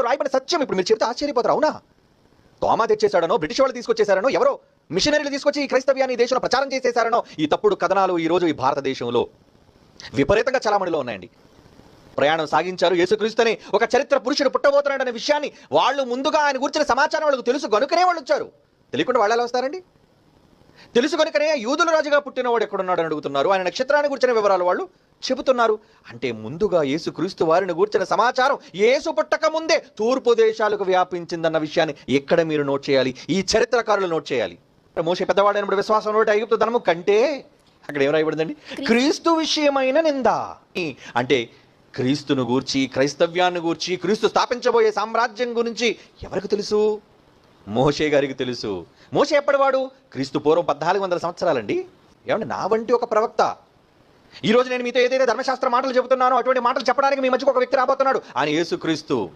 రాయబడిన సత్యం ఇప్పుడు మీరు చెబితే ఆశ్చర్యపోతారు. అవునా? తోమా తెచ్చేశాడనో, బ్రిటిష్ వాళ్ళు తీసుకొచ్చేశారనో, ఎవరో మిషనరీలు తీసుకొచ్చి ఈ క్రైస్తవ్యాన్ని ఈ దేశంలో ప్రచారం చేసేశారనో, ఈ తప్పుడు కథనాలు ఈరోజు ఈ భారతదేశంలో విపరీతంగా చలామణిలో ఉన్నాయండి. ప్రయాణం సాగించారు. యేసుక్రీస్తుని ఒక చరిత్ర పురుషుడు పుట్టబోతున్నాడనే విషయాన్ని వాళ్ళు ముందుగా ఆయన గురించిన సమాచారం వాళ్ళకు తెలుసు కనుకనే వాళ్ళు వచ్చారు. తెలియకుండా వాళ్ళు ఎలా వస్తారండి? తెలుసు కనుకనే యూదుల రాజుగా పుట్టినవాడు ఎక్కడున్నాడని అడుగుతున్నారు. ఆయన నక్షత్రాన్ని గురించిన వివరాలు వాళ్ళు చెబుతున్నారు. అంటే ముందుగా యేసుక్రీస్తు వారిని గూర్చిన సమాచారం యేసు పుట్టక ముందే తూర్పు దేశాలకు వ్యాపించిందన్న విషయాన్ని ఎక్కడ మీరు నోట్ చేయాలి? ఈ చరిత్రకారులు నోట్ చేయాలి. మోషే పెద్దవాడైనప్పుడు విశ్వాసం నోటి ఐగుప్తు ధనము కంటే అక్కడ ఏం రాయబడిందండి? క్రీస్తు విషయమైన నింద. అంటే క్రీస్తును గూర్చి, క్రైస్తవ్యాన్ని గూర్చి, క్రీస్తు స్థాపించబోయే సామ్రాజ్యం గురించి ఎవరికి తెలుసు? మోషే గారికి తెలుసు. మోషే ఎప్పటివాడు? క్రీస్తు పూర్వం 1400 సంవత్సరాలండి. ఏమంటే నా వంటి ఒక ప్రవక్త ఈరోజు నేను మీతో ఏదైతే ధర్మశాస్త్ర మాటలు చెబుతున్నానో అటువంటి మాటలు చెప్పడానికి మీ మధ్యకు ఒక వ్యక్తి రాబోతున్నాడు. ఆయన యేసుక్రీస్తు.